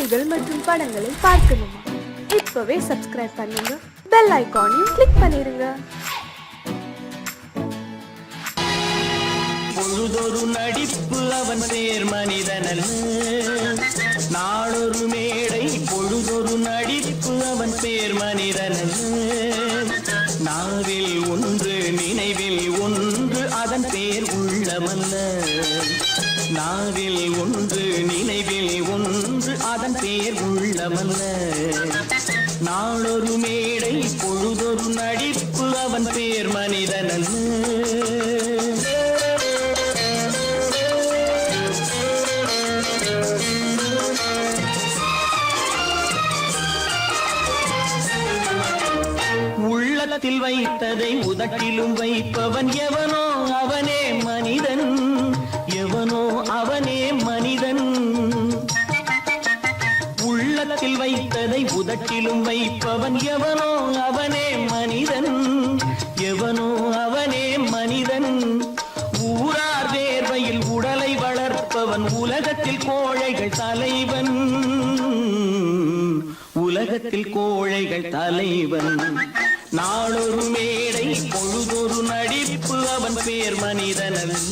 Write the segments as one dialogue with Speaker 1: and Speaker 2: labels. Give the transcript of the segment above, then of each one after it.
Speaker 1: செய்திகள் மற்றும் படங்களை பார்க்கணுமா? இப்பவே சப்ஸ்கிரைப் பண்ணுங்க, பெல் ஐகானையும் கிளிக் பண்ணிருங்க.
Speaker 2: பொழுதொரு நடிப்பு அவன் பேர் மனிதனல்ல, நாளொரு மேடை பொழுதொரு நடிப்பு அவன் பேர் மனிதனல்ல. நாவில் ஒன்று நினைவில் ஒன்று அதன் பேர் உள்ளமல்ல. நாவில் ஒன்று நினைவில் ஒன்று அதன் பேர் உள்ளமல்ல. நாளொரு மேடை பொழுதொரு நடிப்பு அவன் பேர் மனிதனல்ல. உள்ளத்தில் வைத்ததை உதட்டிலும் வைப்பவன் எவனோ அவனே மனிதன், எவனோ அவனே மனிதன். உள்ளத்தில் வைத்ததை உதட்டிலும் வைப்பவன் எவனோ அவனே மனிதன், எவனோ அவனே மனிதன். ஊரார் வேர்வையில் உடலை வளர்ப்பவன் உலகத்தில் கோழைகள் தலைவன், உலகத்தில் கோழைகள் தலைவன். நாளொரு மேடை பொழுதொரு நடிப்பு அவன் பேர் மனிதனல்ல.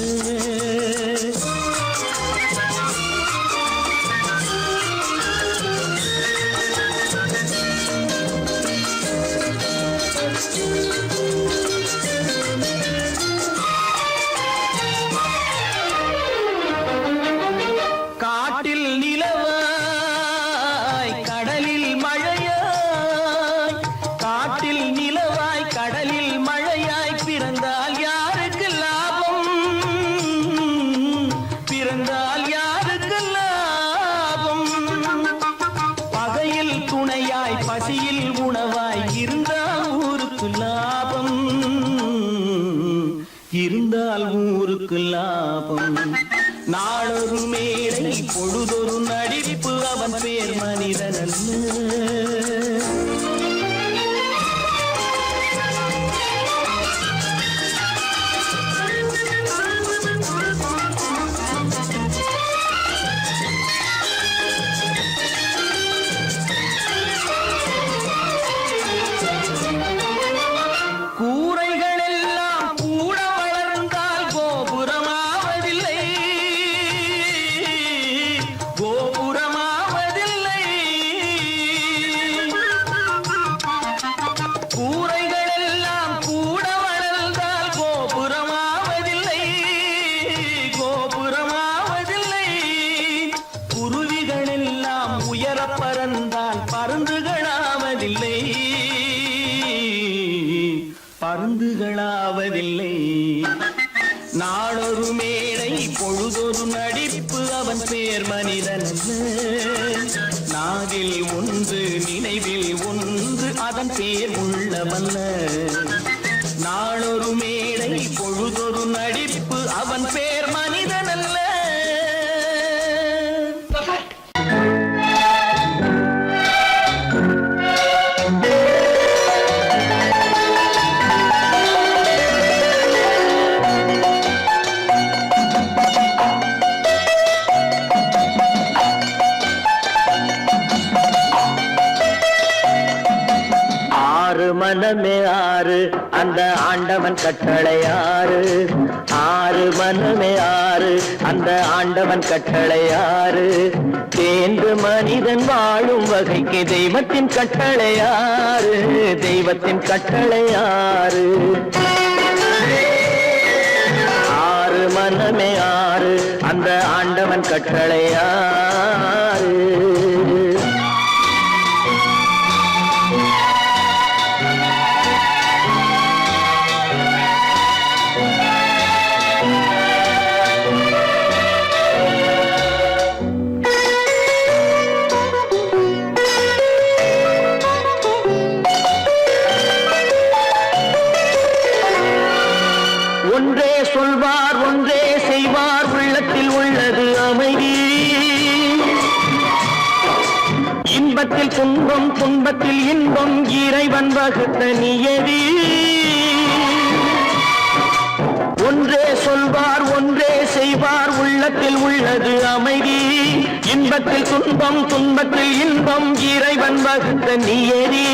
Speaker 2: காட்டில் நிலவாய் கடலில் மழையாய், காட்டில் நிலவாய் கடலில் மழையாய் பிறந்தால் யாருக்கு லாபம், பிறந்தால் யாருக்கு லாபம். பகையில் துணையாய் பசியில் உணவாய் இருந்தால் ஊருக்கு லாபம், இருந்தால் ஊருக்கு லாபம். நாளொரு மேடை பொழுதொரு நடிப்பு அவன் பேர் மனிதனல்ல. பறந்தால் பருந்துகளாவதில்லை, பருந்துகளாவதில்லை. நாளொரு மேடை பொழுதொரு நடிப்பு அவன் பேர் மனிதனல்ல. நாவில் ஒன்று நினைவில் ஒன்று அதன் பேர் உள்ளமல்ல. நாளொரு மேடை பொழுதொரு நடிப்பு அவன் பேர் மனிதனல்ல. மனமே ஆறு அந்த ஆண்டவன் கட்டளை ஆறு, ஆறு மனமே ஆறு அந்த ஆண்டவன் கட்டளை ஆறு. தேர்ந்து மனிதன் வாழும் வகைக்கு தெய்வத்தின் கட்டளை ஆறு, தெய்வத்தின் கட்டளை ஆறு. ஆறு மனமே ஆறு அந்த ஆண்டவன் கட்டளை ஆறு. ஒன்றே சொல்வார் ஒன்றே செய்வார், உள்ளத்தில் உள்ளது அமைதி. இன்பத்தில் துன்பம் துன்பத்தில் இன்பம் இறைவன் வகுத்த நியதி. ஒன்றே சொல்வார் ஒன்றே செய்வார், உள்ளத்தில் உள்ளது அமைதி. இன்பத்தில் துன்பம் துன்பத்தில் இன்பம் இறைவன் வகுத்த நீயேறி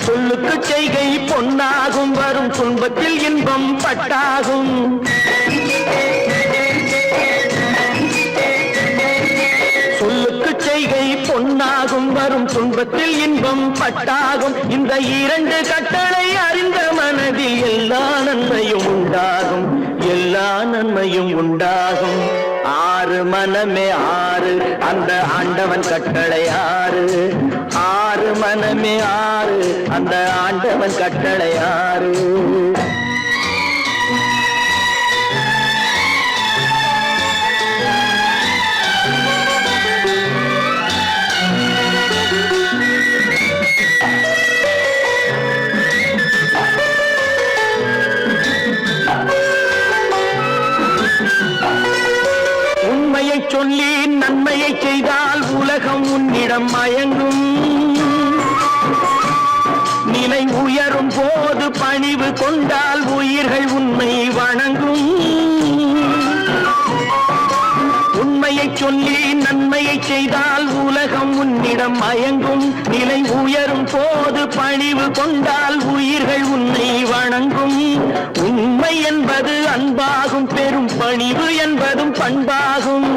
Speaker 2: சொல்லுக்கு செய்கை பொன்னாகும் வரும் துன்பத்தில் இன்பம் பட்டாகும் சொல்லுக்கு செய்கை பொன்னாகும் வரும் துன்பத்தில் இன்பம் பட்டாகும் இந்த இரண்டு கட்டளை அறிந்த மனதில் எல்லா நன்மையும் உண்டாகும் எல்லா நன்மையும் உண்டாகும் ஆறு மனமே ஆறு அந்த ஆண்டவன் கட்டளை ஆறு ஆறு மனமே ஆறு அந்த ஆண்டவன் கட்டளை ஆறு சொல்லி நன்மையை செய்தால் உலகம் உன்னிடம் மயங்கும் நிலை உயரும் போது பணிவு கொண்டால் உயிர்கள் உன்னை வணங்கும் உண்மையை சொல்லி நன்மையை செய்தால் உலகம் உன்னிடம் மயங்கும் நிலை உயரும் போது பணிவு கொண்டால் உயிர்கள் உன்னை வணங்கும் உண்மை என்பது அன்பாகும் பெரும் பணிவு என்பதும் பண்பாகும்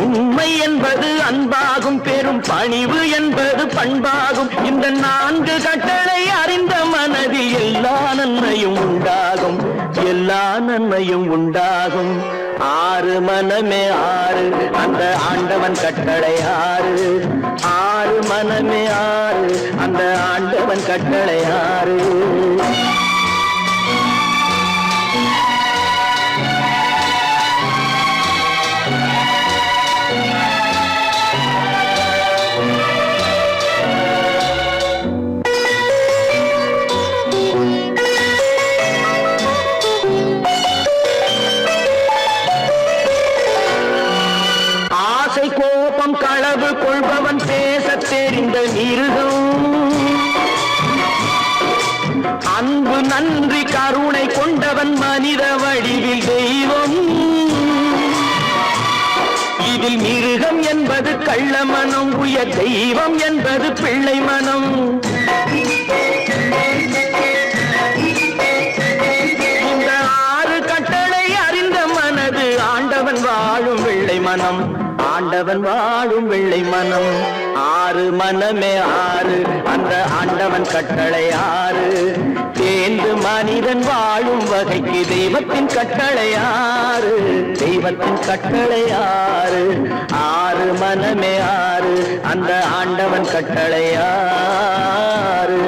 Speaker 2: உண்மை என்பது அன்பாகும் பெரும் பணிவு என்பது பண்பாகும் இந்த நான்கு கட்டளை அறிந்த மனதில் எல்லா நன்மையும் உண்டாகும் எல்லா நன்மையும் உண்டாகும் ஆறு மனமே ஆறு அந்த ஆண்டவன் கட்டளை ஆறு ஆறு மனமே ஆறு அந்த ஆண்டவன் கட்டளை ஆறு கோபம் களவு கொள்பவன் பேச தெரிந்த மிருகம் அன்பு நன்றி கருணை கொண்டவன் மனித வடிவில் தெய்வம் இதில் மிருகம் என்பது கள்ள மனம் உயர் தெய்வம் என்பது பிள்ளை மனம் இந்த ஆறு கட்டளை அறிந்த மனது ஆண்டவன் வாழும் வெள்ளை மனம் ஆண்டவன் வாழும் வெள்ளை மனம் ஆறு மனமே ஆறு அந்த ஆண்டவன் கட்டளை ஆறு தேர்ந்து மனிதன் வாழும் வகைக்கு தெய்வத்தின் கட்டளை ஆறு தெய்வத்தின் கட்டளை ஆறு ஆறு மனமே ஆறு அந்த ஆண்டவன் கட்டளை ஆறு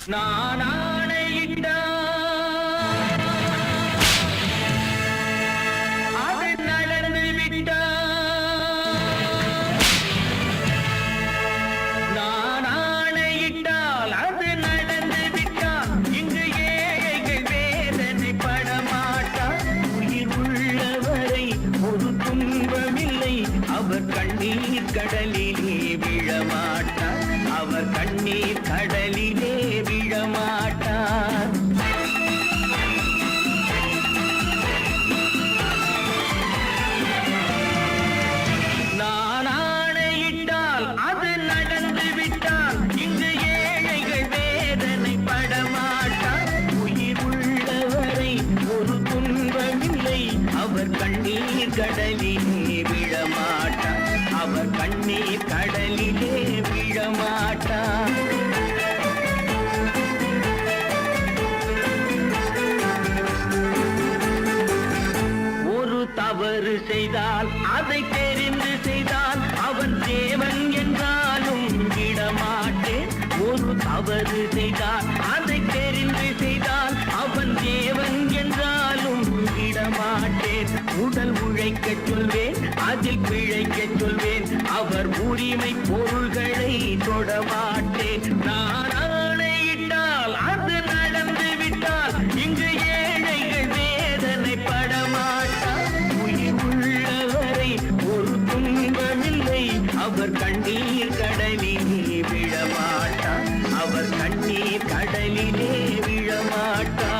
Speaker 2: நான் ஆணையிட்டால் அது நடந்து விட்டால் நான் ஆணையிட்டால் அது நடந்து விட்டால் இங்கு ஏழைகள் வேதனை படமாட்டார் உயிர் உள்ளவரை ஒரு துன்பமில்லை அவர் கண்ணீர் கடலிலே விழமாட்டார் அவர் கண்ணீர் கடலிலே விழமாட்டார் நான் ஆணையிட்டால் அது நடந்து விட்டால் இங்கு ஏழைகள் வேதனை படமாட்டார் உயிர் உள்ளவரை ஒரு துன்பமில்லை அவர் கண்ணீர் கடலிலே விழமாட்டார் அவர் கண்ணீர் கடலிலே விழமாட்டார் தவறு செய்தால் அதை தெரிந்து செய்தால் அவன் தேவன் என்றாலும் விடமாட்டேன் ஒரு தவறு செய்தால் அதை தெரிந்து செய்தால் அவன் தேவன் என்றாலும் விடமாட்டேன் உடல் உழைக்க சொல்வேன் அதில் பிழைக்க சொல்வேன். அவர் உரிமை பொருள்களை தொடமாட்டேன். நான் ஆணையிட்டால் அது நடந்து விட்டால் இங்கு ஏழைகள் வேதனை படமாட்டார். உயிர் உள்ளவரை ஒரு துன்பமில்லை. அவர் கண்ணீர் கடலிலே விழமாட்டார். அவர் கண்ணீர் கடலிலே விழமாட்டார்.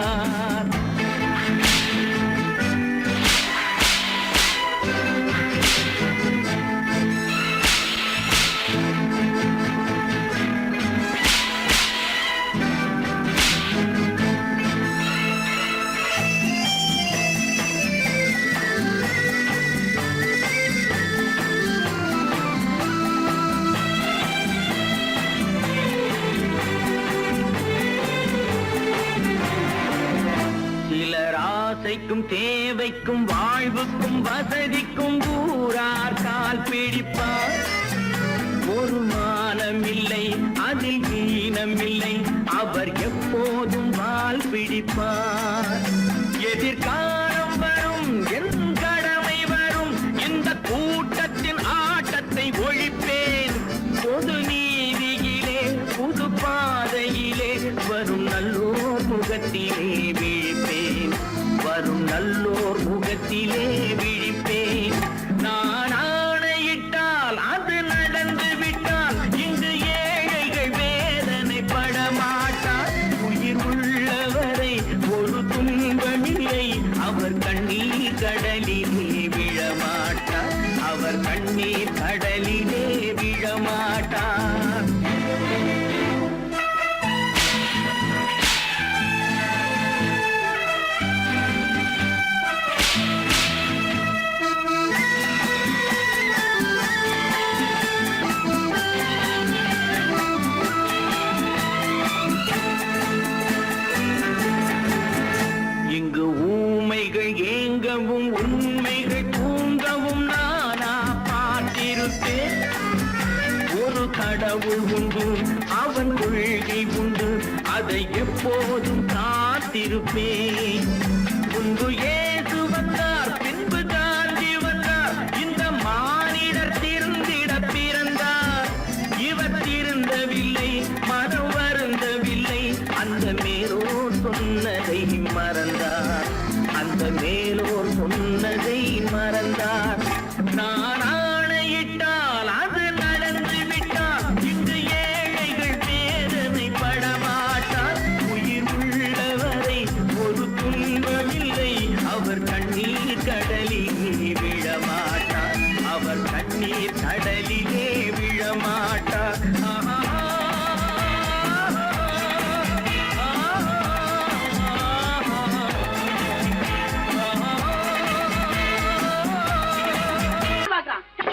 Speaker 2: ஆசைக்கும் தேவைக்கும் வாழ்வுக்கும் வசதிக்கும் ஊரார் கால் பிடிப்பார். ஒரு மானம் இல்லை, அதில் ஈனம் இல்லை. அவர் எப்போதும் வால் பிடிப்பார். எதிர்காலம் வரும், என் கடமை வரும். இந்த கூட்டத்தின் ஆட்டத்தை ஒழிப்பேன். பொது நீதியிலே புது பாதையிலே வரும் நல்லோர் முகத்திலே விழிப்பேன். வரும் நல்லோர் முகத்திலே விழிப்பேன். நான் ஆணையிட்டால் அது நடந்து விட்டால் இங்கு ஏழைகள் வேதனை படமாட்டார். உயிர் உள்ளவரை ஒரு துன்பமில்லை. அவர் கண்ணீர் கடலிலே விழமாட்டார். அவர் கண்ணீர் கடலிலே விழமாட்டார். இங்கு ஊமைகள் ஏங்கவும் உண்மைகள் தூங்கவும் நானா பார்த்திருப்பேன். ஒரு கடவுள் உண்டு, அவன் கொள்கை உண்டு. அதை எப்போதும் காத்திருப்பேன். முன்பு இயேசு வந்தார், பின்பு காந்தி வந்தார். இந்த மானிடர் திருந்திட பிறந்தார். இவர் திருந்தவில்லை, மனம் வருந்தவில்லை. அந்த மேலோர் சொன்னதை மறந்தார். அந்த மேலோர் சொன்னதை மறந்தார். நான் ஆணையிட்டால் அது நடந்து விட்டால் இங்கு ஏழைகள் வேதனை படமாட்டார். உயிர் உள்ளவரை ஒரு துன்பமில்லை. அவர் கண்ணீர் கடலிலே விழமாட்டார். அவர் கண்ணீர் கடலிலே விழமாட்டார்.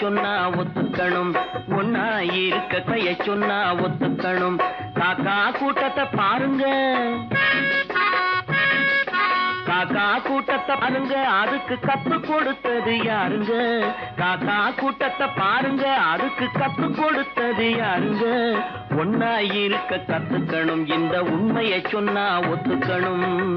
Speaker 2: சொன்னா ஒத்துக்கணும், ஒன்னா இருக்க கைய சொன்னா ஒத்துக்கணும். காக்கா கூட்டத்தை பாருங்க, காக்கா கூட்டத்தை பாருங்க. அதுக்கு கத்து கொடுத்தது யாருங்க? காக்கா கூட்டத்தை பாருங்க, அதுக்கு கத்து கொடுத்தது யாருங்க? ஒன்னா இருக்க கத்துக்கணும், இந்த உண்மையை சொன்னா ஒத்துக்கணும்.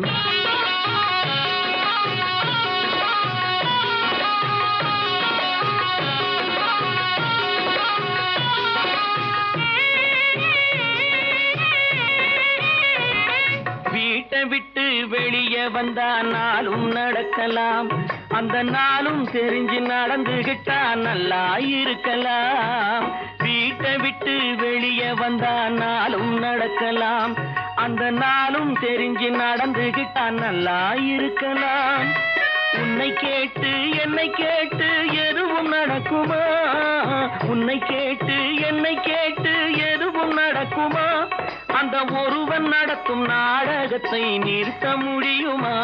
Speaker 2: வீட்டை விட்டு வெளியே வந்தா நாளும் நடக்கலாம். அந்த நாளும் தெரிஞ்சு நடந்துகிட்டா நல்லா இருக்கலாம். வீட்டை விட்டு வெளியே வந்தா நாளும் நடக்கலாம். அந்த நாளும் தெரிஞ்சு நடந்துகிட்டா நல்லா இருக்கலாம். உன்னை கேட்டு என்னை கேட்டு எதுவும் நடக்குமா? உன்னை கேட்டு என்னை கேட்டு எதுவும் நடக்குமா? அந்த ஒருவன் நடத்தும் நாடகத்தை நிறுத்த முடியுமா?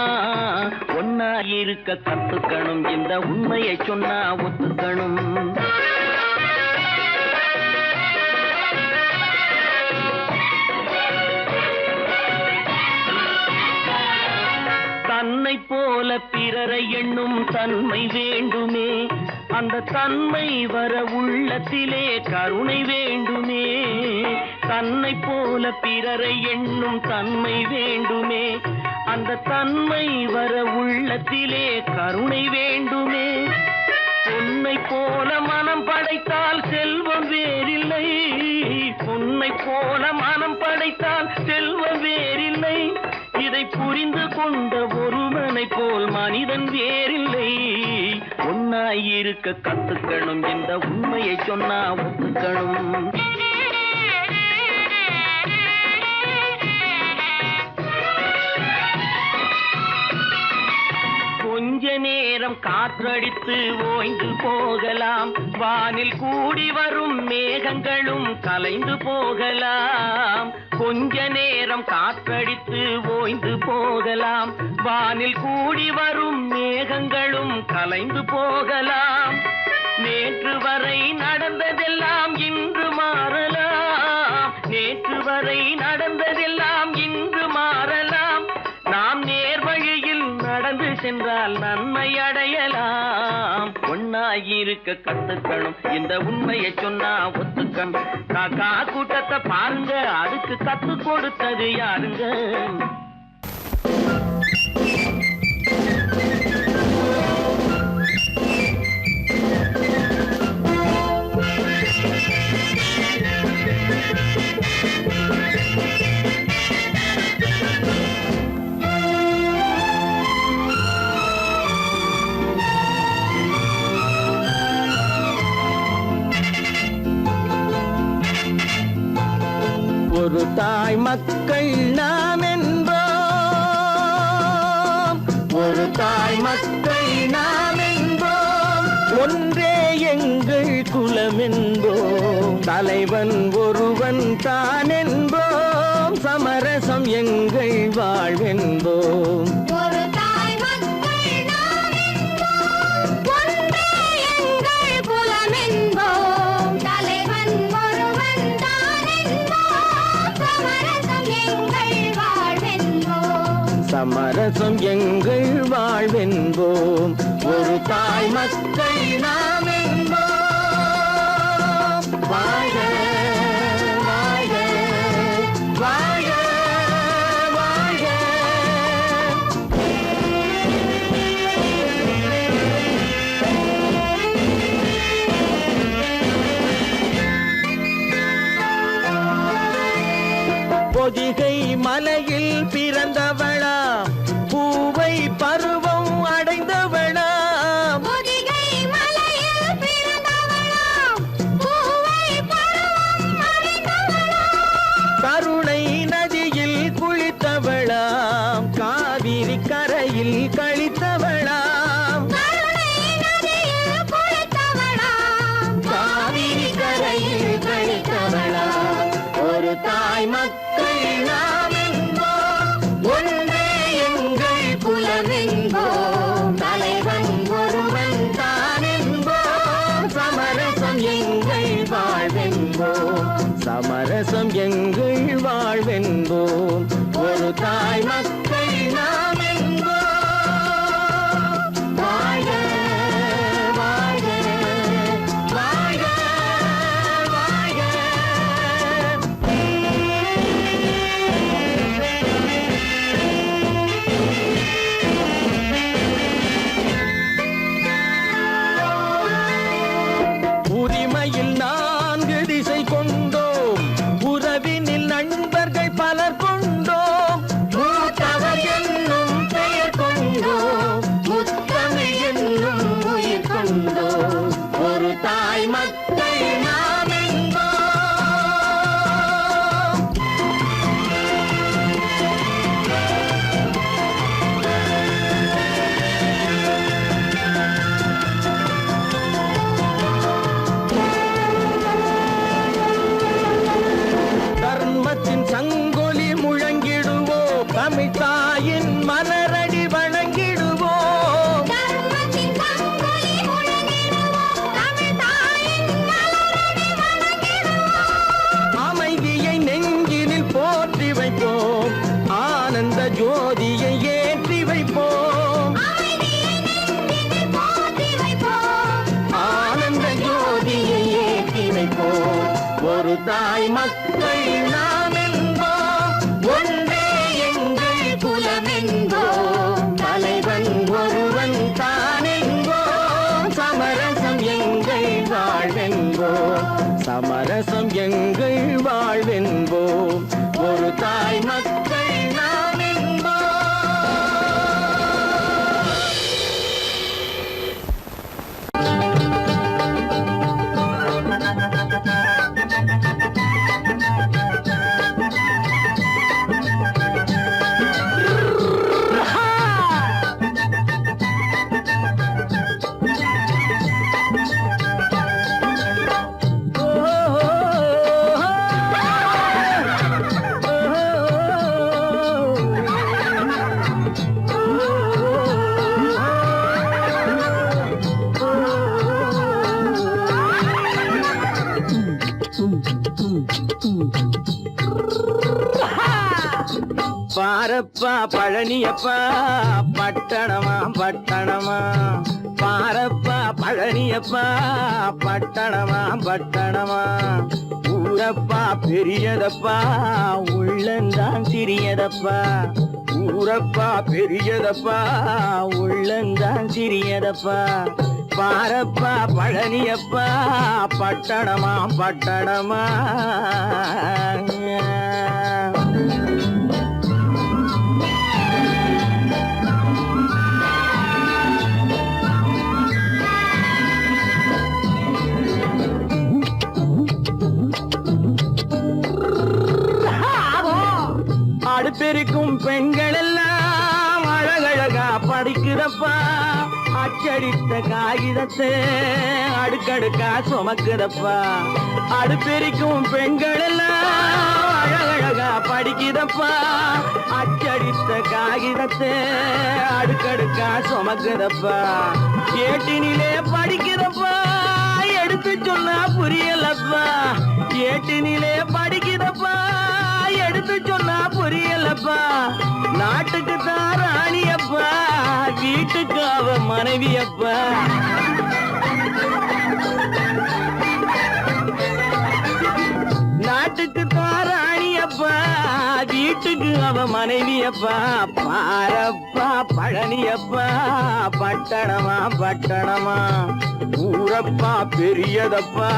Speaker 2: ஒன்னா இருக்க கத்துக்கணும், இந்த உண்மையை சொன்னா ஒத்துக்கணும். தன்னை போல பிறரை எண்ணும் தன்மை வேண்டுமே. அந்த தன்மை வர உள்ளத்திலே கருணை வேண்டுமே. தன்னை போல பிறரை எண்ணும் தன்மை வேண்டுமே. அந்த தன்மை வர உள்ளத்திலே கருணை வேண்டுமே. பொன்னை போல மனம் படைத்தால் செல்வம் வேறில்லை, பொன்னை போல மனம் படைத்தால் செல்வம் வேறில்லை, இதை புரிந்து கொண்ட ஒருவனை போல் மனிதன் வேறில்லை. ஒன்னாயிருக்க கத்துக்கணும், இந்த உண்மையை சொன்னா ஒத்துக்கணும். கொஞ்ச நேரம் காற்றடித்து ஓய்ந்து போகலாம், வானில் கூடி வரும் மேகங்களும் கலைந்து போகலாம். கொஞ்ச நேரம் காற்றடித்து ஓய்ந்து போகலாம், வானில் கூடி வரும் மேகங்களும் கலைந்து போகலாம். நேற்று வரை நடந்ததெல்லாம் இன்று மாறலாம், நேற்று வரை நடந்ததெல்லாம் இன்று மாறலாம். நாம் நேர்வழியில் நடந்து சென்றால் நன்மை அடையலாம். ஒன்னாயிருக்க கத்துக்கணும், இந்த உண்மையை சொன்னா ஒத்துக்கணும். காக்கா கூட்டத்தை பாருங்க, அதுக்கு கத்து கொடுத்தது யாருங்க? ஒரு தாய் மக்கள் நாம் என்போம், ஒரு தாய் மக்கள் நாம் என்போம், ஒன்றே எங்கள் குலம் என்போம், தலைவன் ஒருவன் தான் என்போம், சமரசம் எங்கள் வாழ்வென்போம். சமரசம் எங்கள் வாழ்வென்போம், ஒரு தாய் மக்கள் நாம் என்போம். வாழ்க வாழ்க வாழ்க வாழ்க. பொதிகை மலையில் பிறந்தவளா, பூவை பருவம் அடைந்தவளா,
Speaker 3: பொதிகை மலையில் பிறந்தவளா, பூவை பருவம் அடைந்தவளா,
Speaker 2: கருணை நதியில் குளித்தவளா, காவிரி கரையில் கழித்தவளா,
Speaker 3: கருணை நதியில் குளித்தவளா,
Speaker 2: காவிரி கரையில் கழித்தவளா. ஒரு தாய் மக்கள் நாம் என்போம், ஒன்றே எங்கள் குலம் என்போம், தலைவன் ஒருவன் தான் என்போம், சமரசம் எங்கள் வாழ்வென்போம், சமரசம் எங்கள் வாழ்வென்போம், ஒரு தாய் மக்கள் நாம் என்போம். வாழ்க வாழ்க வாழ்க வாழ்க. உரிமையில் 4 திசை கொண்டோம், உறவினில் நண்பர்கள் பலர் கொண்டோம், மூத்தவர் என்னும் பெயர் கொண்டோம், முத்தமிழ் என்னும் உயிர் கொண்டோம், ஒரு தாய் மக்கள் நாம் என்போம். தர்மத்தின் சங்கொலி முழங்கிடுவோம், தமிழ் தாயின் மலரடி வணங்கிடுவோம்,
Speaker 3: தர்மத்தின் சங்கொலி முழங்கிடுவோம், தமிழ் தாயின் மலரடி வணங்கிடுவோம்,
Speaker 2: அமைதியை நெஞ்சினில் போற்றி வைப்போம், ஆனந்த ஜோதியை ஏற்றி வைப்போம்,
Speaker 3: அமைதியை நெஞ்சினில் போற்றி வைப்போம்,
Speaker 2: ஆனந்த ஜோதியை ஏற்றி வைப்போம், ஒரு தாய் மக்கள் நாம் என்போம், ஒன்றே எங்கள் குலம் என்போம், தலைவன் ஒருவன் தான் என்போம், சமரசம் தாய் மக்கள் நாம் என்போம். பாரப்பா பழனியப்பா பட்டணமா பட்டணமா பாரப்பா பழனியப்பா பட்டணமா பட்டணமா ஊரப்பா பெரியதப்பா உள்ளந்தான் சிறியதப்பா ஊரப்பா பெரியதப்பா உள்ளந்தான் சிறியதப்பா பாரப்பா பழனியப்பா பட்டணமா பட்டணமா அடுப்பெருக்கும் பெண்கள் எல்லாம் அழகழகா படிக்குதப்பா அச்சடித்த காகிதத்தை அடுக்கடுக்கா சுமக்குதப்பா அடுப்பெருக்கும் பெண்கள் எல்லாம் அழகழகா படிக்குதப்பா அச்சடித்த காகிதத்தை அடுக்கடுக்கா சுமக்குதப்பா ஏட்டினிலே படிக்குதப்பா எடுத்து சொன்னா புரியலப்பா ஏட்டினிலே படிக்குதப்பா எடுத்து சொன்னா புரியலப்பா நாட்டுக்கு தான் ராணியப்பா வீட்டுக்கு அவ மனைவியப்பா நாட்டுக்கு தான் ராணியப்பா வீட்டுக்கு அவ மனைவியப்பா பாரப்பா பழனியப்பா பட்டணமா பட்டணமா ஊரப்பா பெரியதப்பா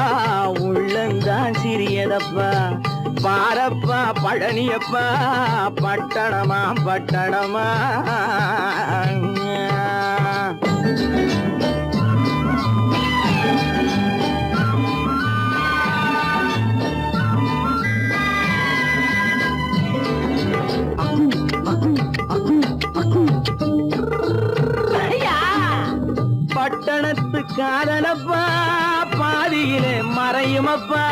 Speaker 2: உள்ளந்தான் சிறியதப்பா பாரப்பா பழனியப்பா பட்டணமா பட்டணமா பட்டணத்து காதலப்பா பாதியிலே மறையுமப்பா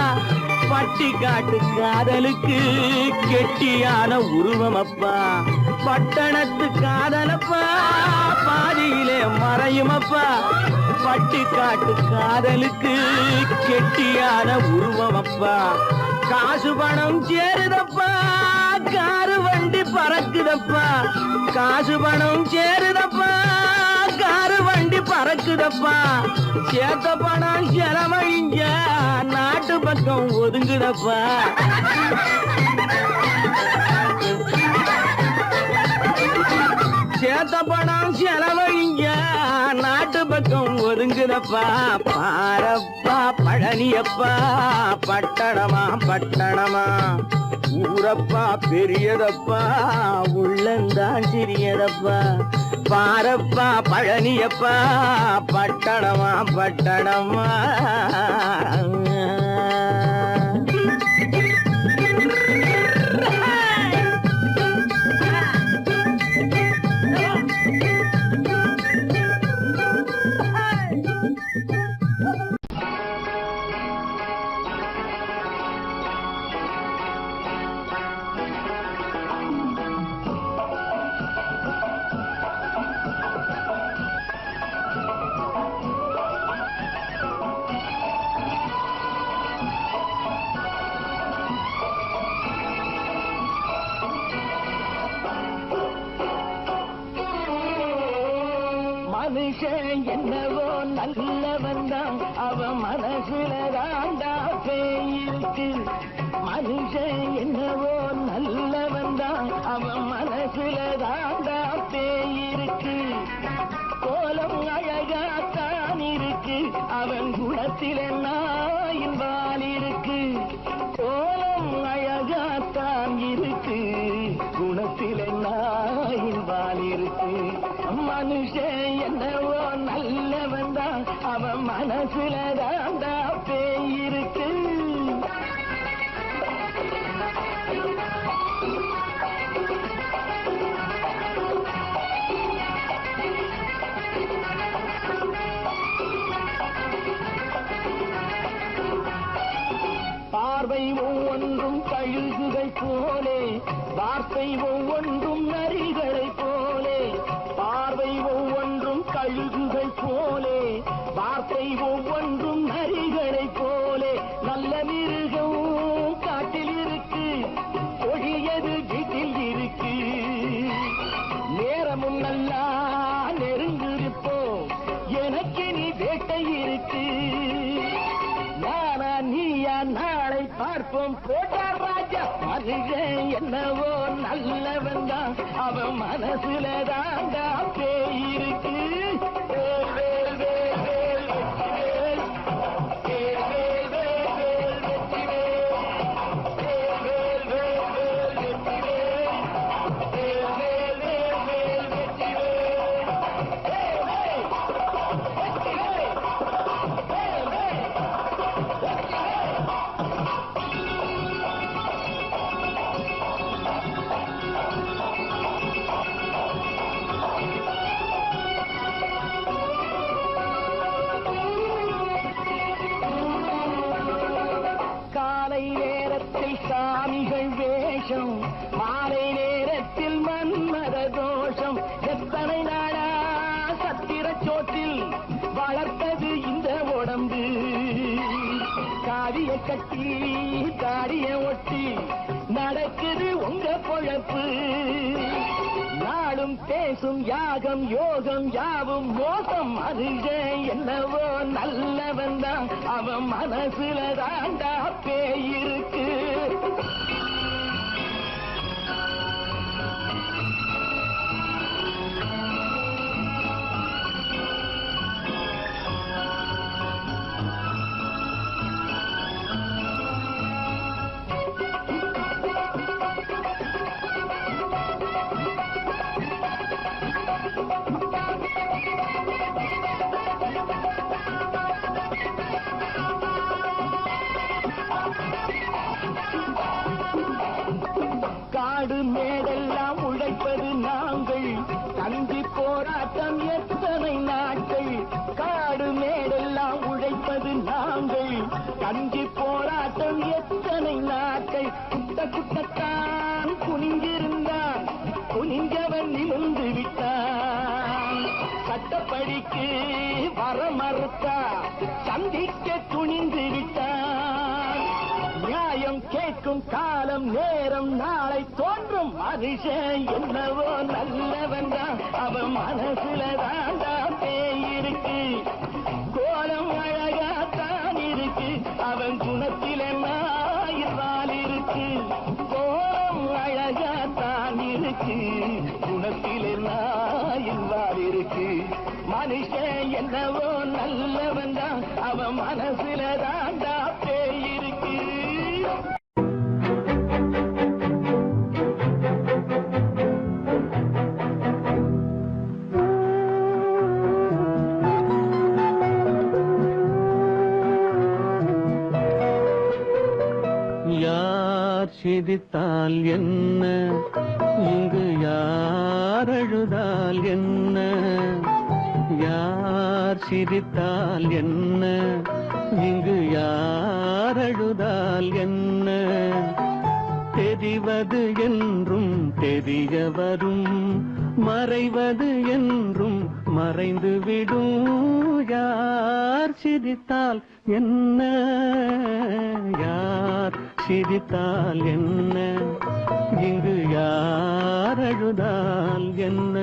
Speaker 2: பட்டி காட்டு காதலுக்கு கெட்டியான உருவமப்பா பட்டணத்து காதலப்பா பாதியிலே மறையுமப்பா பட்டி காட்டு காதலுக்கு கெட்டியான உருவமப்பா காசு பணம் சேருதப்பா காரு வண்டி பறக்குதப்பா காசு பணம் சேருதப்பா காரு வண்டி பறக்குதப்பா சேத்த பணம் செலவழிஞ்ச நாட்டு பக்கம் ஒதுங்குதப்பா சேத்த பணம் செலவழிஞ்ச நாட்டு பக்கம் ஒதுங்குதப்பா பாரப்பா பழனியப்பா பட்டணமா பட்டணமா ஊரப்பா பெரியதப்பா உள்ளந்தான் சிறியதப்பா பாரப்பா பழனியப்பா பட்டணமா பட்டணமா மனுஷன் என்னவோ நல்லவன் தான் அவன் மனசுல தாண்டா பேயிருக்கு மனுஷன் என்னவோ நல்லவன் தான் அவன் மனசுல தாண்டா பேயிருக்கு கோலம் அழகாத்தான் இருக்கு அவன் குணத்தில நாயின் வால் இருக்கு கோலம் அழகாத்தான் இருக்கு
Speaker 4: இருக்கு, குணத்தில நாயின் வால் இருக்கு. மனுஷன் என்னவோ நல்லவன் தான், அவன் மனசுல தாண்டா பேய் இருக்கு. பார்வை ஒவ்வொன்றும் கழுகுகை போலே, வார்த்தை ஒவ்வொன்றும் நரிகளை போலே. பார்வை ஒவ்வொன்றும் கழுகுகை போலே, வார்த்தை ஒவ்வொன்றும் நரிகளை போலே. நல்ல மிருகம் காட்டில் இருக்கு, கொடியது வீட்டில் இருக்கு. நேரமும் நல்லா நெருங்கிருப்போம், எனக்கு நீ வேட்டை இருக்கு. நானா நீயா நாளை பார்ப்போம் போட்டா ராஜா. மனுஷன் என்னவோ நல்லவன் தான், அவன் மனசுல தாண்டா பேய் இருக்கு. வேல் வேல் வேல் வேல் வெற்றிவேல், வேல் வேல் வேல் வேல் வெற்றிவேல், வேல் வேல் வேல் வேல் வெற்றிவேல், வேல் வேல் வேல் வேல் வெற்றிவேல், வேல் வேல் வெற்றிவேல், வேல் வேல். காலை நேரத்தில் சாமிகள் வேஷம், மாலை நேரத்தில் மன்மத தோஷம். எத்தனை நாளா சத்திர சோற்றில் வளர்த்தது இந்த உடம்பு. காவிய கட்டி தாடிய ஒட்டி நடக்குது உங்க பொழப்பு. நாளும் பேசும் யாகம் யோகம் யாவும் மோசம். மனுஷன் என்னவோ நல்லவன் தான், அவன் மனசுல தாண்டா பேய் இருக்கு. காடு மேடெல்லாம் உழைப்பது நாங்கள், கஞ்சி போராட்டம் எத்தனை நாட்கள். காடு மேடெல்லாம் உழைப்பது நாங்கள், கஞ்சி போராட்டம் எத்தனை நாட்கள். குட்ட குட்டத்தான் குனிஞ்சிருந்தான், குனிஞ்சவன் நிமிர்ந்து விட்டான். சட்டப்படிக்கு வர மறுத்தா, சந்திக்க துணிந்து விட்டான். நியாயம் கேட்கும் காலம் நேரம் நாளை தோன்றும். மனுஷன் என்னவோ நல்லவன் தான், அவன் மனசுல தாண்டா பேய் இருக்கு. கோலம் அழகாத்தான் இருக்கு, அவன் குணத்தில நாயிரால் இருக்கு. கோலம் அழகாத்தான் இருக்கு, குணத்தில நாயிரால் இருக்கு. மனுஷன் என்னவோ நல்லவன் தான், அவன் மனசுல தாண்டா பேய் இருக்கு.
Speaker 5: யார் சிரித்தால் என்ன, இங்கு யார் அழுதால் என்ன. யார் சிரித்தால் என்ன, இங்கு யார் அழுதால் என்ன. தெரிவது என்றும் தெரிய வரும், மறைவது என்றும் மறைந்துவிடும். யார் சிரித்தால் என்ன, யார் சிரித்தால் என்ன, இங்கு யார் அழுதால் என்ன.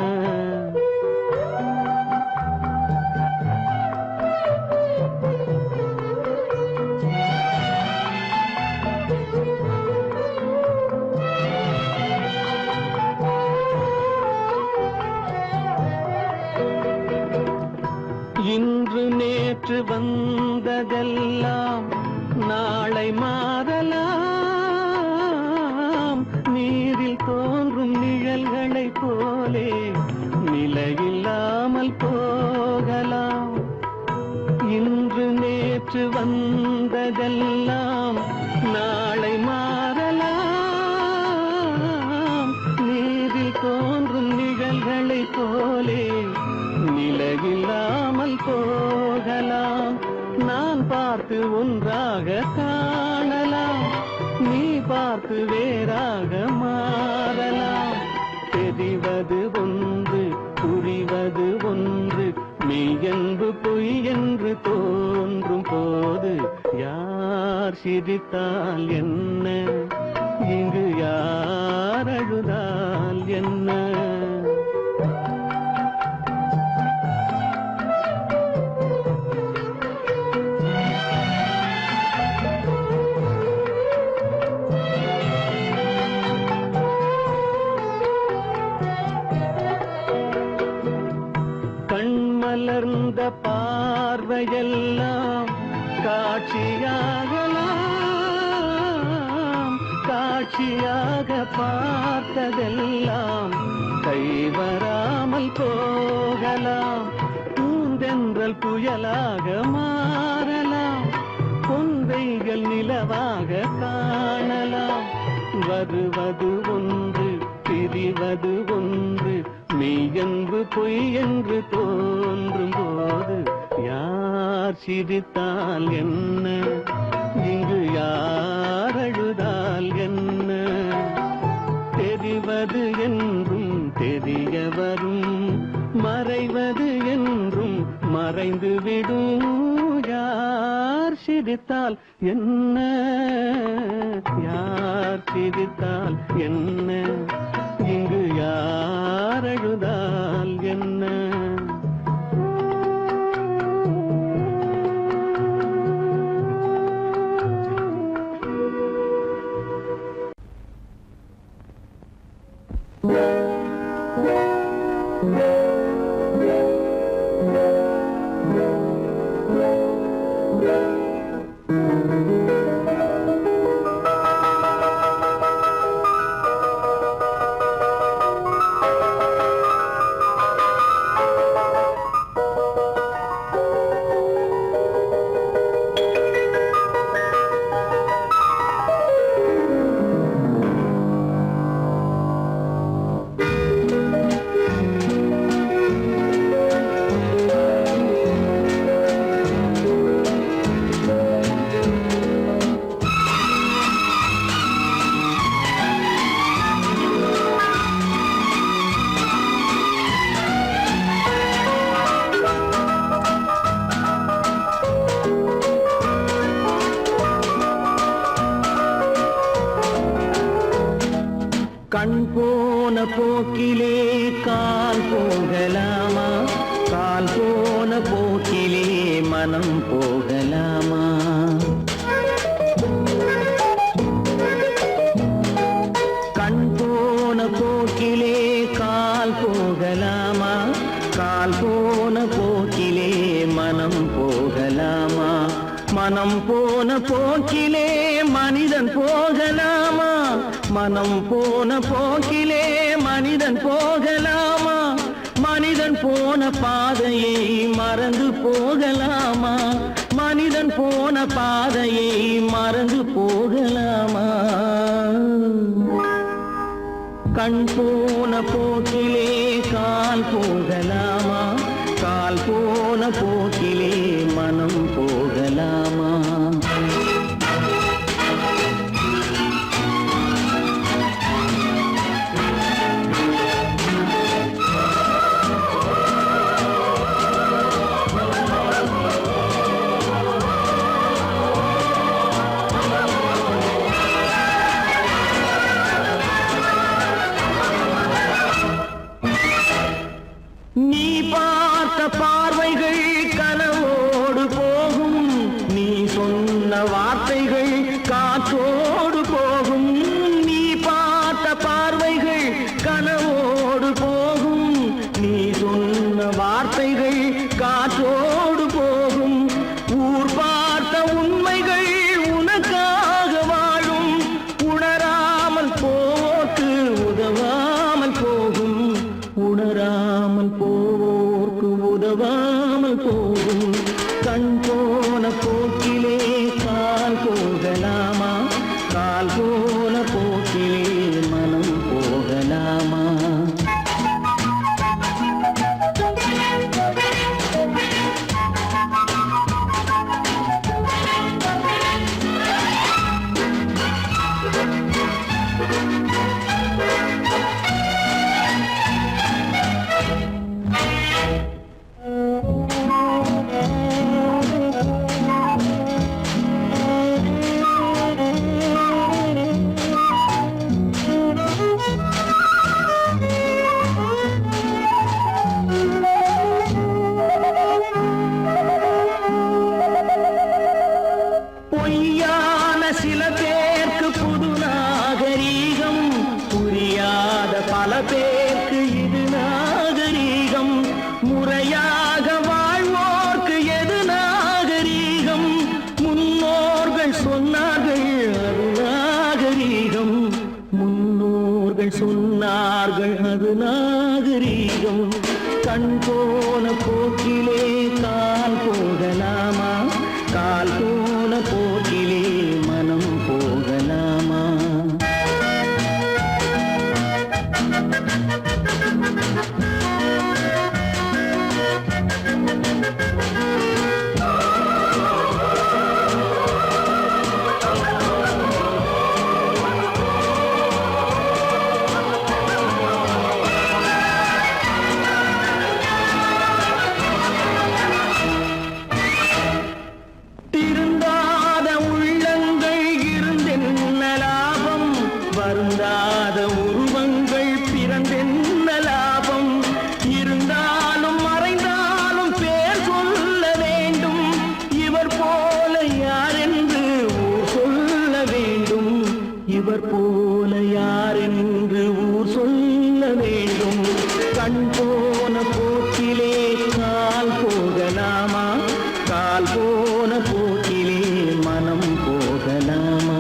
Speaker 5: இன்று நேற்று வந்ததெல்லாம் நாளை மாறலாம். நீ நீரில் தோன்றும் நிழல்களைப் போலே நிலையில்லாமல் போகலாம். இன்று நேற்று வந்ததெல்லாம் நாளை மாறலாம். நீரில் தோன்றும் நிழல்களைப் போலே நிலையில்லாமல் போகலாம். நான் பார்த்து ஒன்றாக காணலாம், நீ பார்த்து வேறாக மாறலாம். தெரிவது ஒன்று, புரிவது ஒன்று, மெய்யென்பு பொய் என்று தோன்றும் போது யார் சிரித்தால் என்ன, இங்கு யார் அழுதால் என்ன? கண்மலர்ந்த பார்வையெல்லாம் காட்சியாகலாம். காட்சியாக பார்த்ததெல்லாம் கைவராமல் போகலாம். பூந்தென்றல் புயலாக மாறலாம், பொந்தைகள் நிலவாக காணலாம். வருவது ஒன்று, பிரிவது ஒன்று, மெய்யென்பு பொய் என்று தோன்றும் போது யார் சிரித்தால் என்ன, இங்கு யார் அழுதால் என்ன? தெரிவது என்றும் தெரிய வரும், மறைவது என்றும் மறைந்துவிடும். யார் சிரித்தால் என்ன, யார் சிரித்தால் என்ன, இங்கு யார் அழுதால் என்ன? கண் போன போக்கிலே கால் போகலாமா, கால் போன போக்கிலே மனம் போகலாமா? கண் போன போக்கிலே கால் போகலாமா, கால் போன போக்கிலே மனம் போகலாமா? மனம் போன போக்கிலே மனிதன் போகலாமா, மனம் போன போக்கிலே மனிதன் போகலாமா? மனிதன் போன பாதையை மறந்து போகலாமா, மனிதன் போன பாதையை மறந்து போகலாமா? கண் போன போக்கிலே கால் போகலாமா, கால் போன போக்கிலே மனம் போகலாமா? நீ பார்த்த பார்வைகள் கனவோடு போகும், நீ சொன்ன பேருக்கு இது நாகரீகம், முறையாக வாழ்வோர்க்கு எது நாகரீகம்? முன்னோர்கள் சொன்னார்கள் அது நாகரீகம், முன்னோர்கள் சொன்னார்கள் அது நாகரீகம். கண் போன போக்கிலே கால் போகலாமா, கால் போன போக்கிலே மனம் போகலாமா? திருந்தாத உள்ளங்கள் இருந்தென்ன லாபம், வருந்தாத உருவங்கள் பிறந்தென்ன லாபம்? இருந்தாலும் மறைந்தாலும் பேர் சொல்ல வேண்டும், இவர் போல யார் என்று ஊர் சொல்ல வேண்டும், இவர் போல யார் என்று ஊர் சொல்ல வேண்டும். கண் போன போக்கிலே கால் போகலாமா, கால் போன போக்கிலே மனம் போகலாமா?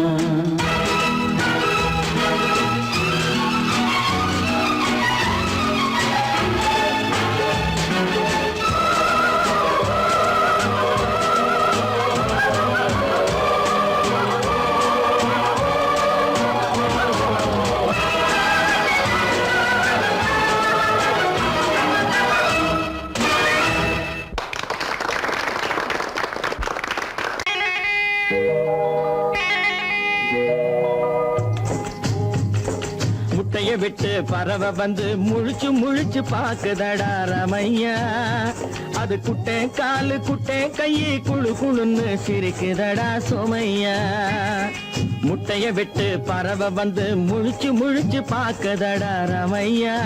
Speaker 5: முட்டைய விட்டு பறவை வந்து முழிச்சு முழிச்சு பாக்குதடா ரமையா, அது குட்டை காலு குட்டை கையை குழு குழுன்னு சிரிக்குதடா சோமையா. முட்டைய விட்டு பறவை வந்து முழிச்சு முழிச்சு பாக்குதடா ரமையா,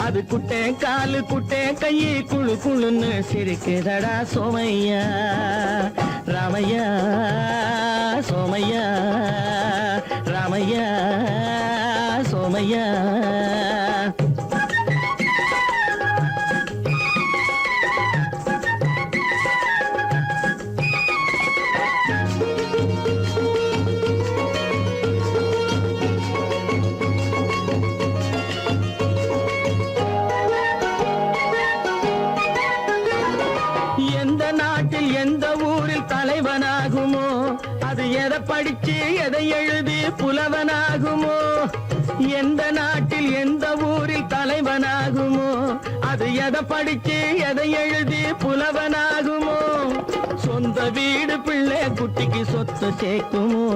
Speaker 5: அது குட்டை காலு குட்டை கையை குழு குழுன்னு சிரிக்குதடா சோமையா. ராமையா சோமையா, ராமையா சோமையா. எந்த நாட்டில் எந்த ஊரில் தலைவனாகுமோ, அது எதை படிச்சு எதை எழுதி புலவனாகுமோ? எந்த நாட்டில் எந்த ஊரில் தலைவனாகுமோ, அது எதை படிச்சு எதை எழுதி புலவனாகுமோ? சொந்த வீடு பிள்ளை குட்டிக்கு சொத்து சேர்க்குமோ,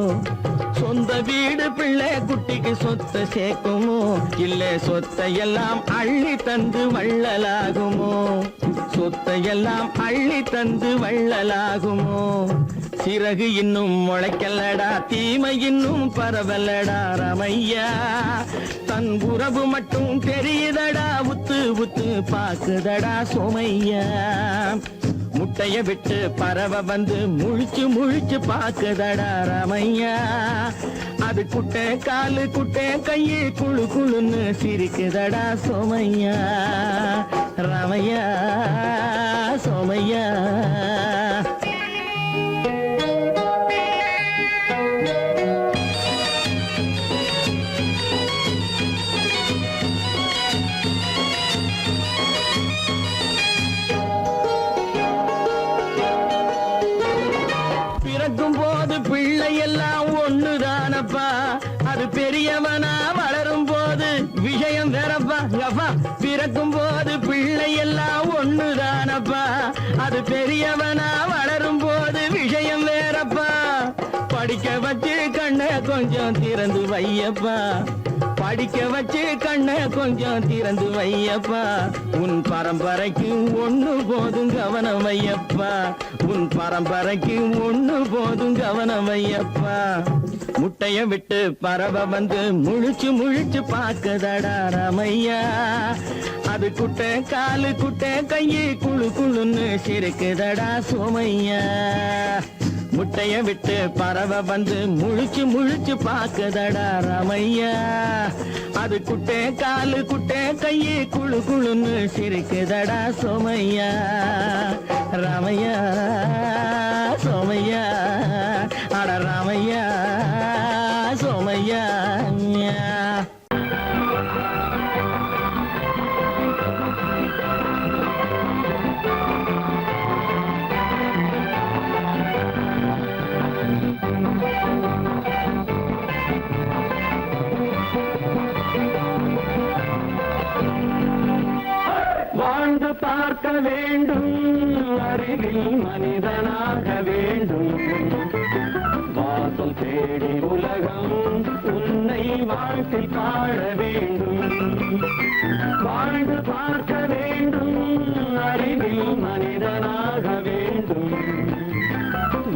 Speaker 5: சொந்த வீடு பிள்ளை குட்டிக்கு சொத்து சேர்க்குமோ? இல்ல சொத்தையெல்லாம் அள்ளி தந்து வள்ளலாகுமோ, சொத்தையெல்லாம் அள்ளி தந்து வள்ளலாகுமோ? சிறகு இன்னும் முளைக்கல்லடா, தீமை இன்னும் பரவலடா ரமையா, தன் உறவு மட்டும் தெரியுதடா, உத்து உத்து பாக்குதடா சோமையா. முட்டைய விட்டு பறவை வந்து முழிச்சு முழிச்சு பாக்குதடா ரமையா, அது குட்டை காலு குட்டை கையை குழு குழுன்னு சிரிக்குதடா சோமையா. ரமையா சோமையா. பிறக்கும் போது பிள்ளை எல்லாம் ஒண்ணுதானப்பா, அது பெரியவனா வளரும் போது விஷயம் வேறப்பா. அப்பா பிறக்கும் போது பிள்ளை எல்லாம் ஒண்ணுதானப்பா, அது பெரியவனா வளரும் போது விஷயம் வேறப்பா. படிக்க வச்சு கண்ணை கொஞ்சம் திறந்து வையப்பா, படிக்க வச்சு கண்ணை கொஞ்சம் திறந்து வையப்பா. உன் பரம்பரைக்கு ஒண்ணு போதும் கவனம் வையப்பா, உன் பரம்பரைக்கு ஒண்ணு போதும் கவனம் வையப்பா. முட்டைய விட்டு பறவை வந்து முழிச்சு முழிச்சு பாக்குதடா ரமையா, அது குட்டை காலு குட்டை கையை குழு குழுன்னு சிரிக்குதடா சோமையா. முட்டைய விட்டு பறவை வந்து முழிச்சு முழிச்சு பாக்குதடா ராமையா. அது குட்டே காலு குட்டே கையே குழு குழுன்னு சிரிக்குதடா சோமையா. ராமையா சோமையா அட ராமையா சோமையா. வாழ்ந்து பார்க்க வேண்டும், அறிவில் மனிதனாக வேண்டும். வாசல் தேடி உலகம் உன்னை வாழ்க்கை பாட வேண்டும். வாழ்ந்து பார்க்க வேண்டும், அறிவில் மனிதனாக வேண்டும்.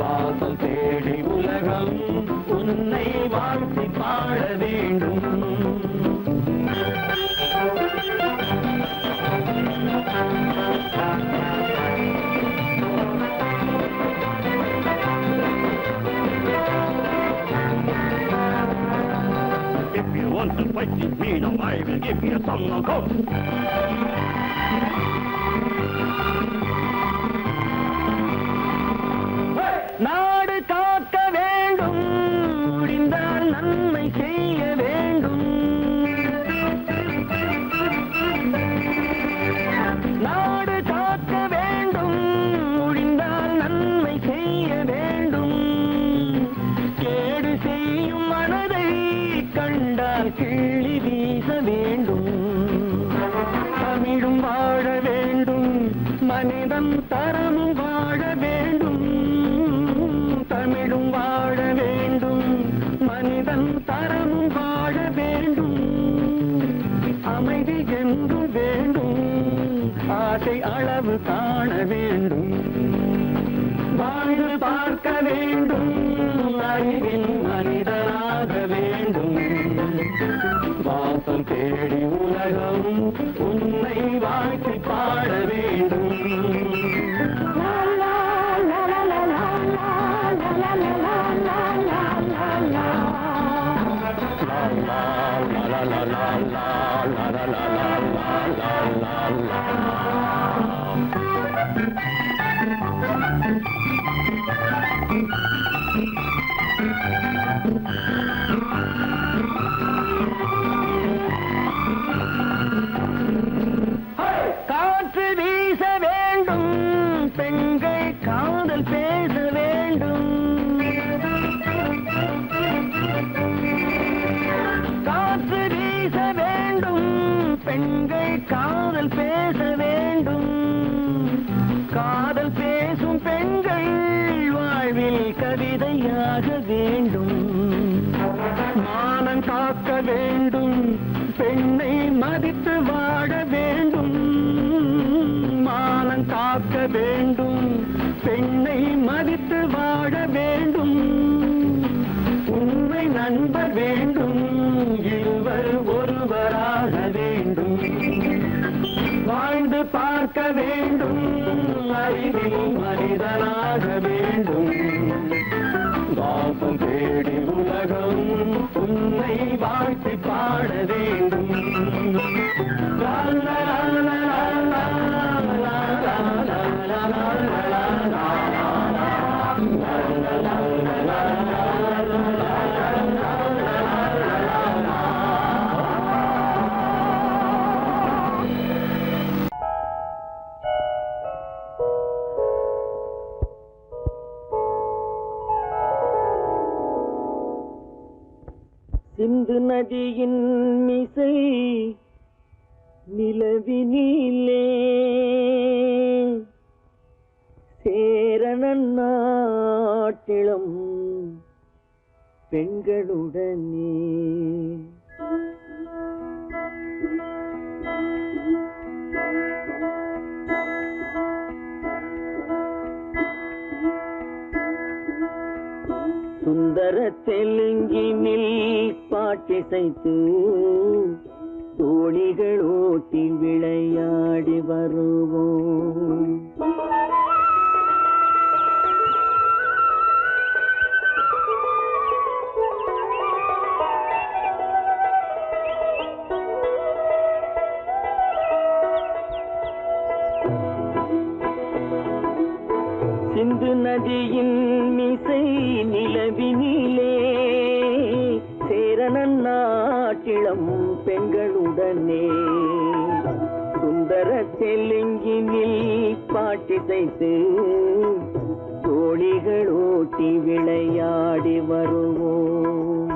Speaker 5: வாசல் தேடி உலகம் உன்னை வாழ்க்கை பாட வேண்டும்.
Speaker 6: If you want to fight with me, now I will give you some knockout.
Speaker 5: நாடு காக்க வேண்டும், முடிந்தால் நன்மை செய்ய வேண்டும். நாடு காக்க வேண்டும், முடிந்தால் நன்மை செய்ய வேண்டும். கேடு செய்யும் மனதை கண்டால் கிள்ளி வீச வேண்டும். தமிழும் வாழ வேண்டும், மனிதன் தரமும் வாழ வேண்டும். தமிழும் வாழ வேண்டும், மனிதன் தரமும் வாழ வேண்டும். அமைதி என்று வேண்டும், ஆசை அளவு காண வேண்டும். வாழ்ந்து பார்க்க வேண்டும், அறிவில் மனிதனாக வேண்டும். வாசம் தேடி உலகம் உன்னை வாழ்க்கை பாட வேண்டும். காற்று வீச வேண்டும், பெண்கள் காதல் பேச வேண்டும். காற்று வீச வேண்டும், பெண்கள் காதல் பேச வேண்டும். காதல் பேசும் பெண்கள் வாழ்வில் கவிதையாக வேண்டும். மானம் காக்க வேண்டும், பெண்ணை மதித்து வாழ வேண்டும். மானம் காக்க வேண்டும், பெண்ணை மதித்து வாழ வேண்டும். உண்மை நண்பர் வேண்டும், இருவர் ஒருவராக வேண்டும். வாழ்ந்து பார்க்க வேண்டும், அறிவில் மனிதனாக வேண்டும். வாசம் தேடி உலகம் உன்னை வாழ்த்தி பாட வேண்டும். லா லா லா லா லா லா லா லா லா லா. சிந்து நதியின் மிசை நிலவினிலே சேரணன் நாட்டிலும் பெண்களுடனே சுந்தர தெலுங்கினில் பாட்டிசைத்து தோணிகள் ஓட்டி விளையாடி வருவோம். நதியின் மிசை நிலவினிலே சேரணன் நாட்டிளம் பெண்களுடனே சுந்தர தெலுங்கினில் பாட்டிசைத்து தோழிகள் ஓட்டி விளையாடி வருவோம்.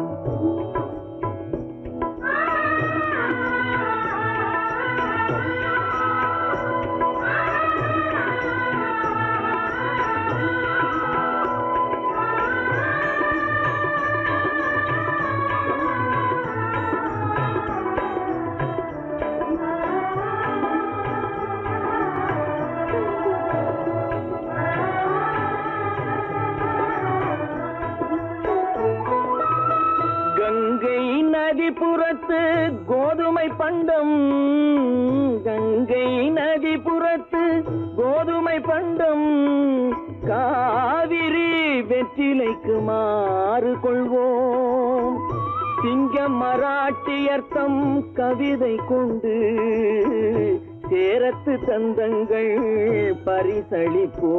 Speaker 5: நதிபுறத்து கோதுமை பண்டம் கங்கை நதிபுறத்து கோதுமை பண்டம் காவிரி வெற்றிலைக்கு மாறு கொள்வோம். சிங்கம் மராட்டியர்த்தம் கவிதை கொண்டு சேரத்து தந்தங்கள் பரிசளிப்போம்.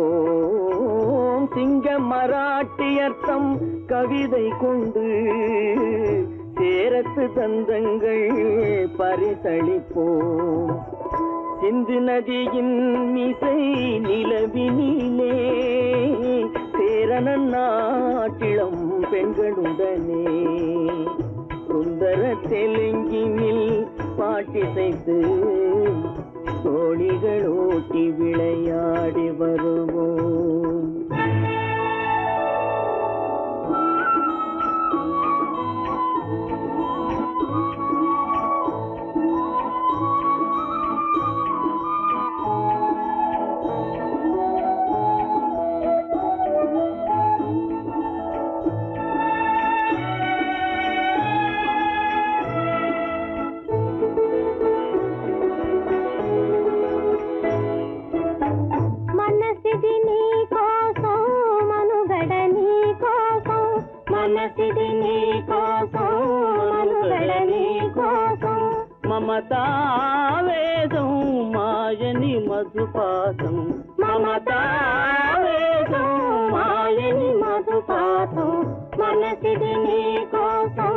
Speaker 5: சிங்கம் மராட்டியர்த்தம் கவிதை கொண்டு சேரத்து தந்தங்கள் பரிசளிப்போம். சிந்து நதியின் மிசை நிலவினிலே சேரணன் நாட்டிளம் பெண்களுடனே சுந்தர தெலுங்கினில் பாட்டிசைத்து தோழிகள் ஓட்டி விளையாடி வருவோம்.
Speaker 3: మనసిది నీ కోసం మనుగడ నీ కోసం
Speaker 5: మమతావేదం మాయని మధుపాసం
Speaker 3: మమతావేదం మాయని మధుపాసం మనసిది నీ కోసం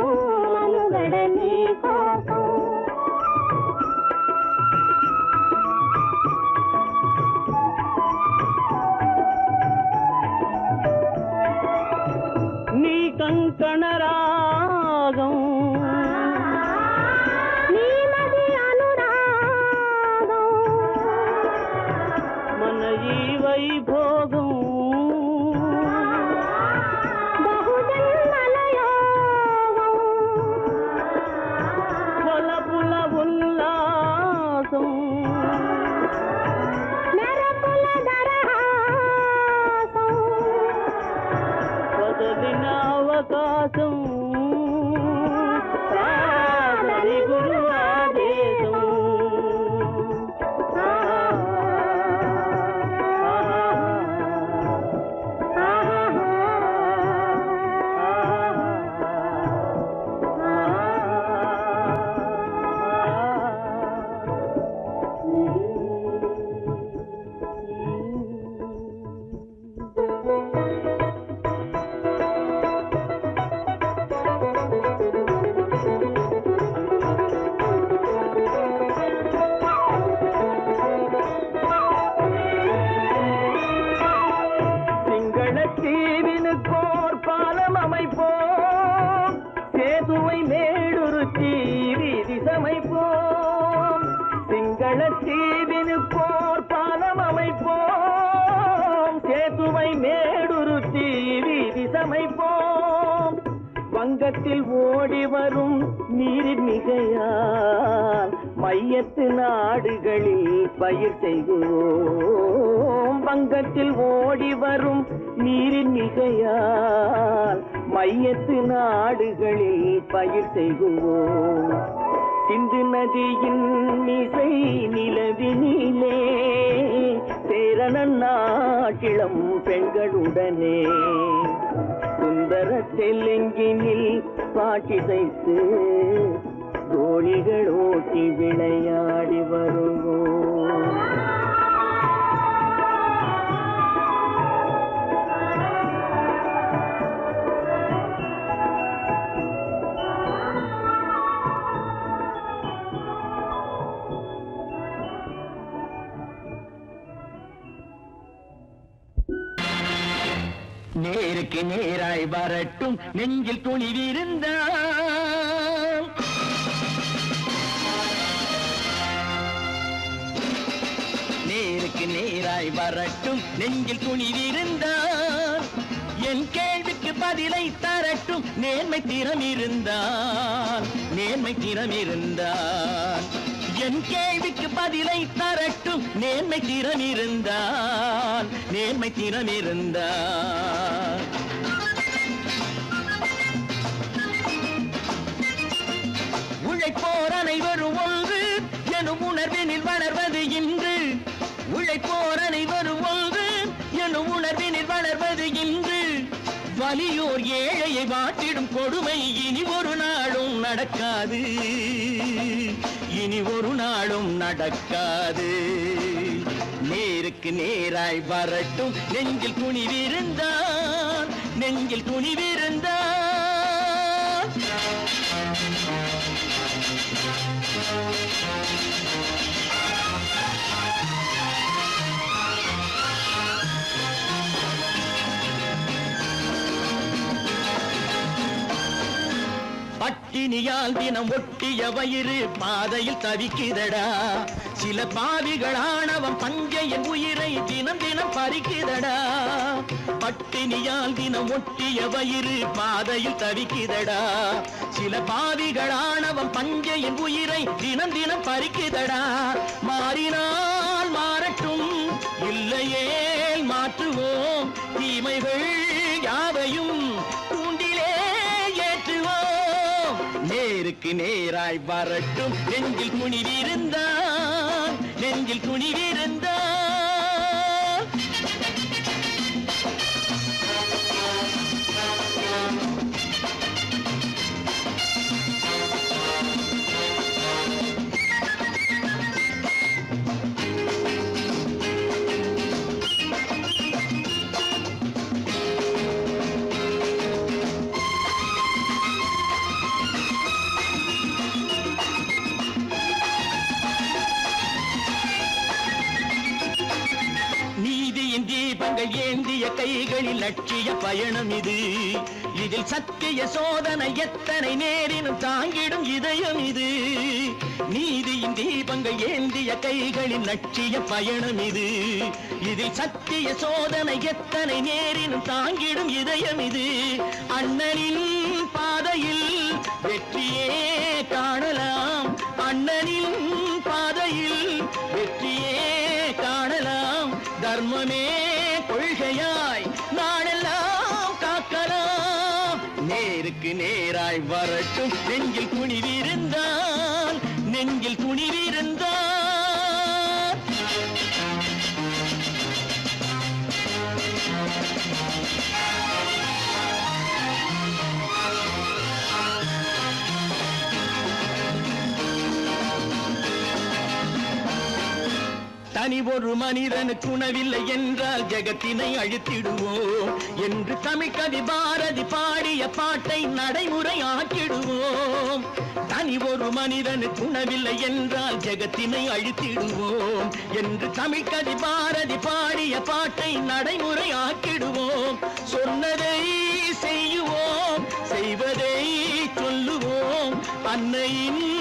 Speaker 3: మనుగడ నీ కోసం
Speaker 5: కంకణ రాగం
Speaker 3: నీలది అనురాగం
Speaker 5: మన ఈ వైభోగం
Speaker 3: బహుజన్మల యోగం
Speaker 5: వలపుల ఉల్లాసం
Speaker 3: మెరపుల దరహాసం
Speaker 5: వదలిన అవకాశం సాధని గురు ఆదేశం சிங்களத்தீவினுக்கோர் பாலம் அமைப்போம் சேதுவை மேடுருத்தி வீதி சமைப்போம் வங்கத்தில் ஓடி வரும் நீரின் மிகையால் மையத்து நாடுகளில் பயிர் செய்கிறோம் வங்கத்தில் ஓடி வரும் நீரின் மிகையால் மையத்து நாடுகளில் பயிர் செய்கிறோம் சிந்து நதியின் மிசை நிலவினிலே சேரணன் நாட்டிளம் பெண்களுடனே சுந்தர தெலுங்கினில் பாட்டிசைத்து தோழிகள் ஓட்டி விளையாடி வருவோம்
Speaker 2: நேருக்கு நேராய் வரட்டும் நெஞ்சில் துணிவிருந்தால் நேருக்கு நேராய் வரட்டும் நெஞ்சில் துணிவிருந்தால் என் கேள்விக்கு பதிலை தரட்டும் நேர்மை திறம் இருந்தால் என் கேள்விக்கு பதிலை தரட்டும் நேர்மை திறம் இருந்தால் உழைப்போர் அனைவரும் ஒன்று எனும் உணர்வினில் வளர்வது இன்று உழைப்போர் அனைவரும் ஒன்று எனும் உணர்வினில் வளர்வது இன்று வலியோர் ஏழையை வாட்டிடும் கொடுமை இனி ஒரு நாளும் நடக்காது நேருக்கு நேராய் வரட்டும் நெஞ்சில் துணிவிருந்தால் பட்டினியால் தினம் ஒட்டிய வயிறு பாதையில் தவிக்குதடா சில பாவிகளானவன் பஞ்சையின் உயிரை தினம் தினம் பறிக்குதடா பட்டினியால் தினம் ஒட்டிய வயிறு பாதையில் தவிக்குதடா சில பாவிகளானவன் பஞ்சையின் உயிரை தினம் தினம் பறிக்குதடா மாறினால் மாறட்டும் இல்லையே மாற்றுவோம் தீமைகள் யாவையும் தூண்டிலே ஏற்றுவோம் நேருக்கு நேராய் வரட்டும் நெஞ்சில் துணிவிருந்தால் தீபங்கள் ஏந்திய கைகளில் லட்சிய பயணம் இதில் சத்திய சோதனை எத்தனை நேரினும் தாங்கிடும் இதயம் இது நீதியின் தீபங்கள் ஏந்திய கைகளில் லட்சிய பயணம் இதில் சத்திய சோதனை எத்தனை நேரினும் தாங்கிடும் இதயம் இது அண்ணனின் பாதையில் வெற்றியே காணலாம் தர்மமே கொள்கையாய் நாளெல்லாம் காக்கலாம் நேருக்கு நேராய் வரட்டும் நெஞ்சில் துணிவிருந்தால் தனி ஒரு மனிதனுக்கு உணவில்லை என்றால் ஜெகத்தினை அழித்திடுவோம் என்று தமிழ் கவி பாரதி பாடிய பாட்டை நடைமுறையாக்கிடுவோம் தனி ஒரு மனிதனுக்கு உணவில்லை என்றால் ஜெகத்தினை அழித்திடுவோம் என்று தமிழ் கவி பாரதி பாடிய பாட்டை நடைமுறையாக்கிடுவோம் சொன்னதை செய்யுவோம் செய்வதை சொல்லுவோம் அன்னையின்